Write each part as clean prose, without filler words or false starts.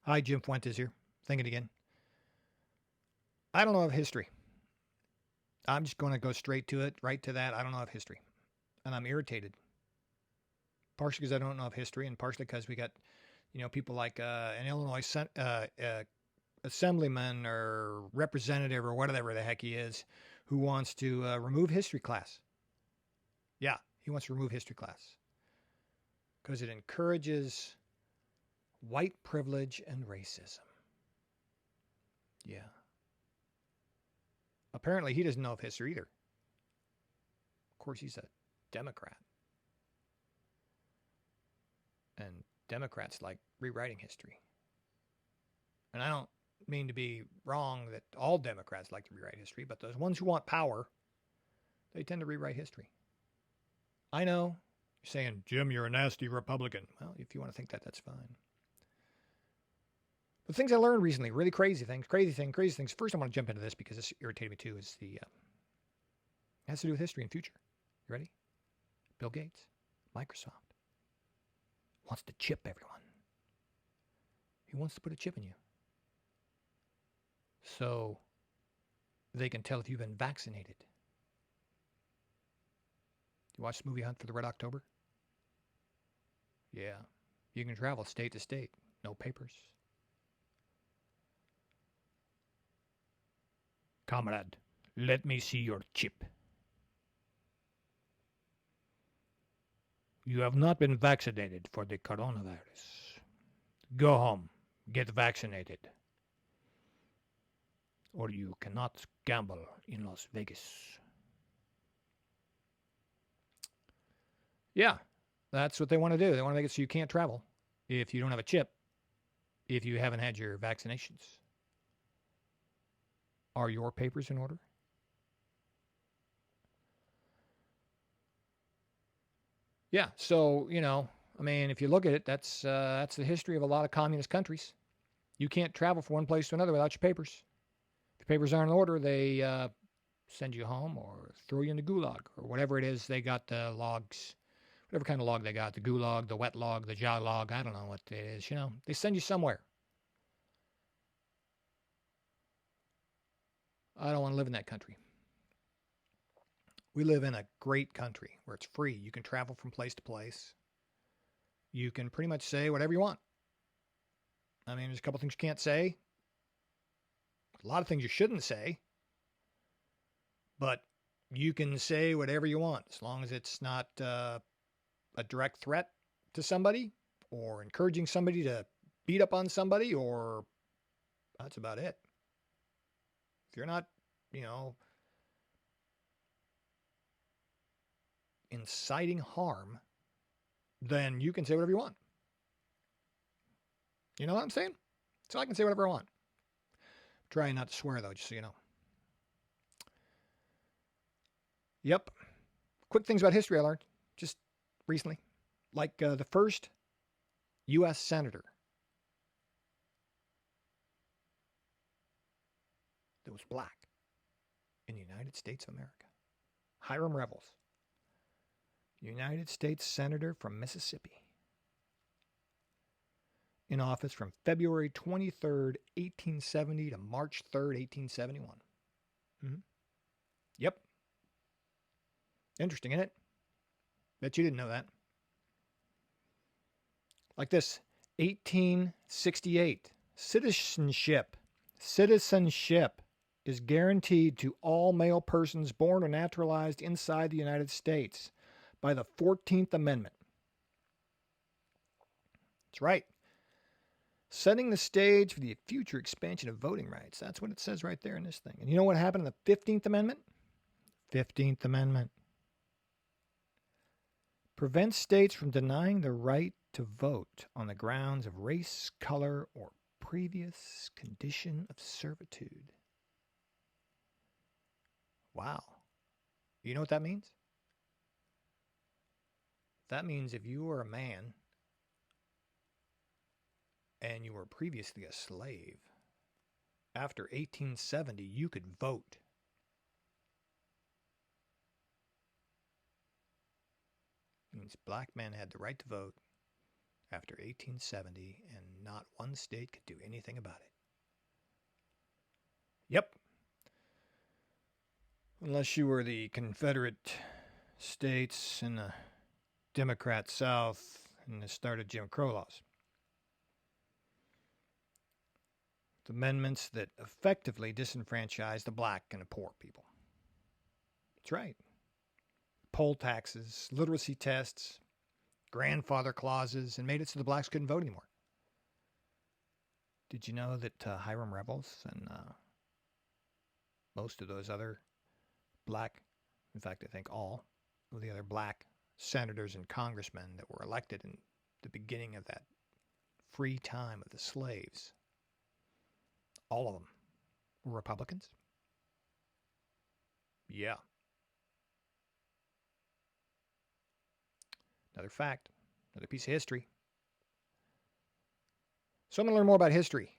Hi, Jim Fuentes here. Thinking again. I don't know of history. I'm just going to go straight to it, right to that. I don't know of history. And I'm irritated. Partially because I don't know of history, and partially because we got, people like an Illinois assemblyman or representative or whatever the heck he is who wants to remove history class. Yeah, he wants to remove history class because it encourages white privilege and racism. Yeah. Apparently, he doesn't know of history either. Of course, he's a Democrat. And Democrats like rewriting history. And I don't mean to be wrong that all Democrats like to rewrite history, but those ones who want power, they tend to rewrite history. I know. You're saying, Jim, you're a nasty Republican. Well, if you want to think that, that's fine. The things I learned recently, really crazy things. First, I want to jump into this because this irritated me too. Is it has to do with history and future. You ready? Bill Gates, Microsoft, wants to chip everyone. He wants to put a chip in you, so they can tell if you've been vaccinated. You watch the movie Hunt for the Red October? Yeah, you can travel state to state, no papers. Comrade, let me see your chip. You have not been vaccinated for the coronavirus. Go home, get vaccinated. Or you cannot gamble in Las Vegas. Yeah, that's what they want to do. They want to make it so you can't travel if you don't have a chip, if you haven't had your vaccinations. Are your papers in order? Yeah, so, if you look at it, that's the history of a lot of communist countries. You can't travel from one place to another without your papers. If your papers aren't in order, they send you home or throw you in the gulag or whatever it is. They got the logs, whatever kind of log they got, the gulag, the wet log, the jaw log, I don't know what it is. They send you somewhere. I don't want to live in that country. We live in a great country where it's free. You can travel from place to place. You can pretty much say whatever you want. I mean, there's a couple things you can't say. A lot of things you shouldn't say. But you can say whatever you want as long as it's not a direct threat to somebody or encouraging somebody to beat up on somebody, or that's about it. If you're not, inciting harm, then you can say whatever you want. You know what I'm saying? So I can say whatever I want. Trying not to swear, though, just so you know. Yep. Quick things about history I learned just recently. Like the first U.S. senator that was black in the United States of America. Hiram Revels. United States Senator from Mississippi. In office from February 23rd, 1870 to March 3rd, 1871. Mm-hmm. Yep. Interesting, isn't it? Bet you didn't know that. Like this, 1868. Citizenship is guaranteed to all male persons born or naturalized inside the United States by the 14th Amendment. That's right. Setting the stage for the future expansion of voting rights. That's what it says right there in this thing. And you know what happened in the 15th Amendment? 15th Amendment prevents states from denying the right to vote on the grounds of race, color, or previous condition of servitude. Wow. You know what that means? That means if you were a man and you were previously a slave, after 1870, you could vote. It means black men had the right to vote after 1870, and not one state could do anything about it. Yep. Unless you were the Confederate States and the Democrat South and the start of Jim Crow laws. The amendments that effectively disenfranchised the black and the poor people. That's right. Poll taxes, literacy tests, grandfather clauses, and made it so the blacks couldn't vote anymore. Did you know that Hiram Revels and most of those other black, in fact, I think all of the other black senators and congressmen that were elected in the beginning of that free time of the slaves, all of them were Republicans? Yeah. Another fact, another piece of history. So I'm going to learn more about history.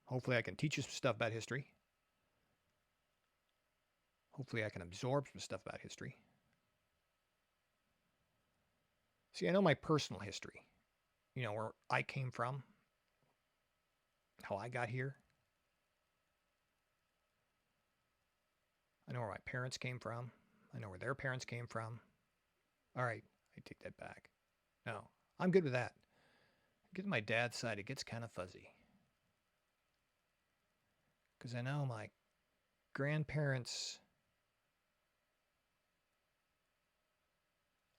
Hopefully I can teach you some stuff about history. Hopefully I can absorb some stuff about history. See, I know my personal history. You know, where I came from. How I got here. I know where my parents came from. I know where their parents came from. All right, I take that back. No, I'm good with that. Get to my dad's side, it gets kind of fuzzy. Because I know my grandparents...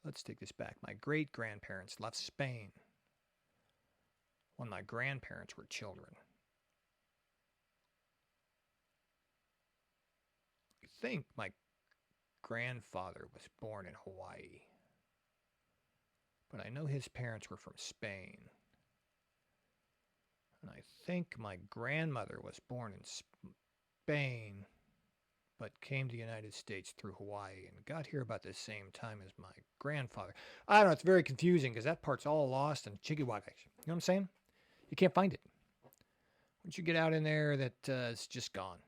Let's take this back. My great-grandparents left Spain when my grandparents were children. I think my grandfather was born in Hawaii. But I know his parents were from Spain. And I think my grandmother was born in Spain, but came to the United States through Hawaii and got here about the same time as my grandfather. I don't know, it's very confusing because that part's all lost in Chiggiwaga. You know what I'm saying? You can't find it. Once you get out in there, it's just gone.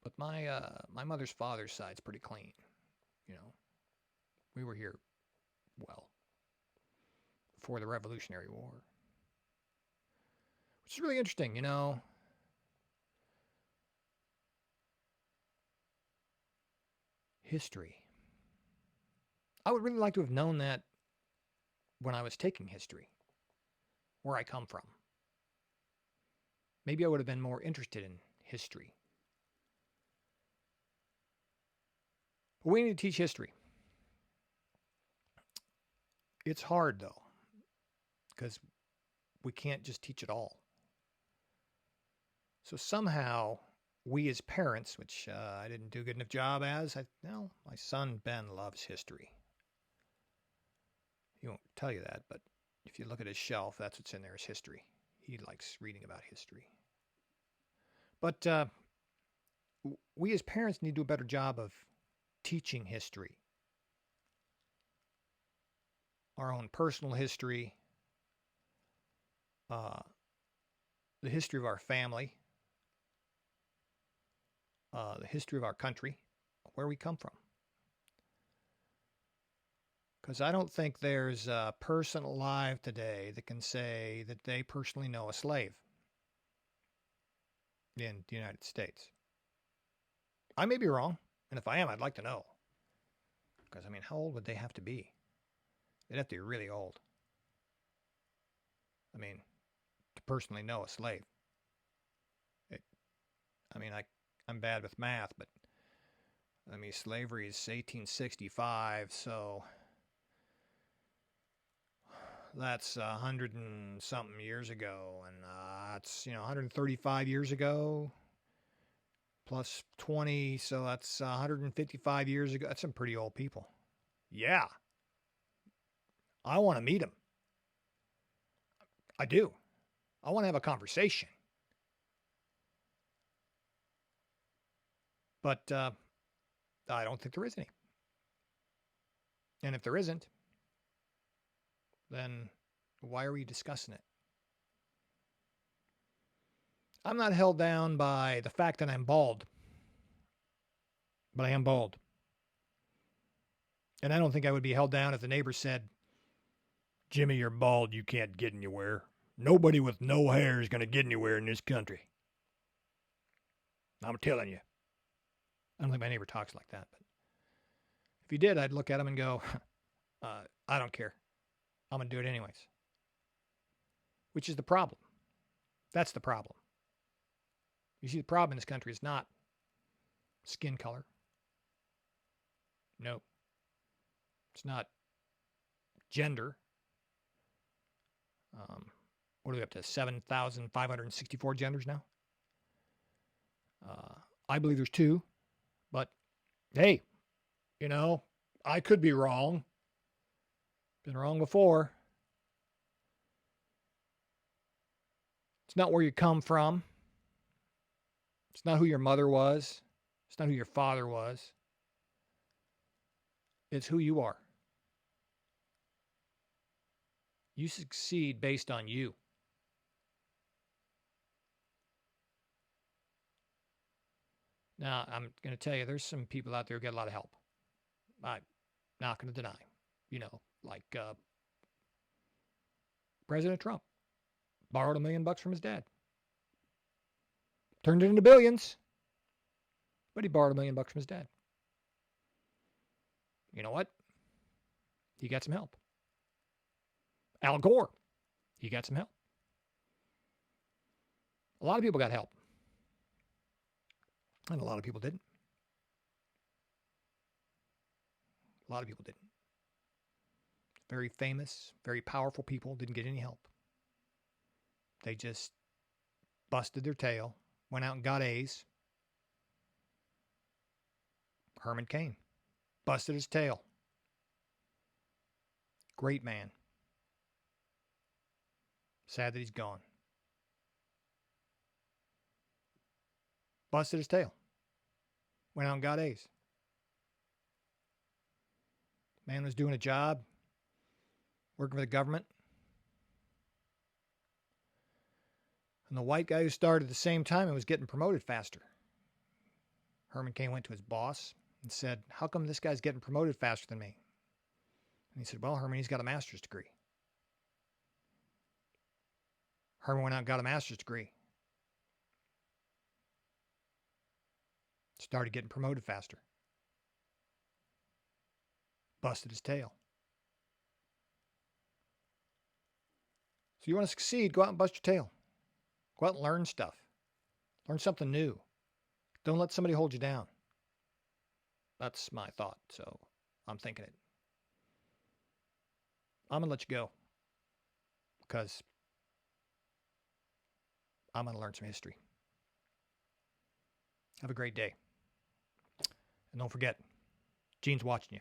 But my mother's father's side's pretty clean. You know, we were here, well, before the Revolutionary War. Which is really interesting, you know. History. I would really like to have known that when I was taking history, where I come from. Maybe I would have been more interested in history. But we need to teach history. It's hard, though, because we can't just teach it all. So somehow, we as parents, which I didn't do a good enough job as, my son Ben loves history. He won't tell you that, but if you look at his shelf, that's what's in there is history. He likes reading about history. But we as parents need to do a better job of teaching history. Our own personal history, the history of our family, the history of our country, where we come from. Because I don't think there's a person alive today that can say that they personally know a slave in the United States. I may be wrong, and if I am, I'd like to know. Because, I mean, how old would they have to be? They'd have to be really old. I mean, to personally know a slave. I'm bad with math, but I mean, slavery is 1865, so that's 100 and something years ago, and it's 135 years ago, plus 20, so that's 155 years ago. That's some pretty old people. Yeah, I want to meet them. I do. I want to have a conversation. But I don't think there is any. And if there isn't, then why are we discussing it? I'm not held down by the fact that I'm bald. But I am bald. And I don't think I would be held down if the neighbor said, Jimmy, you're bald, you can't get anywhere. Nobody with no hair is going to get anywhere in this country. I'm telling you. I don't think my neighbor talks like that, but if he did, I'd look at him and go, I don't care. I'm going to do it anyways. Which is the problem. That's the problem. You see, the problem in this country is not skin color. No. It's not gender. What are we up to? 7,564 genders now? I believe there's 2. But, hey, I could be wrong. Been wrong before. It's not where you come from. It's not who your mother was. It's not who your father was. It's who you are. You succeed based on you. Now, I'm going to tell you, there's some people out there who get a lot of help. I'm not going to deny. Like President Trump borrowed $1 million from his dad. Turned it into billions. But he borrowed $1 million from his dad. You know what? He got some help. Al Gore, he got some help. A lot of people got help. And a lot of people didn't. A lot of people didn't. Very famous, very powerful people didn't get any help. They just busted their tail, went out and got A's. Herman Cain busted his tail. Great man. Sad that he's gone. Busted his tail. Went out and got A's. Man was doing a job, working for the government. And the white guy who started at the same time and was getting promoted faster. Herman Cain went to his boss and said, how come this guy's getting promoted faster than me? And he said, well, Herman, he's got a master's degree. Herman went out and got a master's degree. Started getting promoted faster. Busted his tail. So you want to succeed, go out and bust your tail. Go out and learn stuff. Learn something new. Don't let somebody hold you down. That's my thought, so I'm thinking it. I'm going to let you go because I'm going to learn some history. Have a great day. And don't forget, Gene's watching you.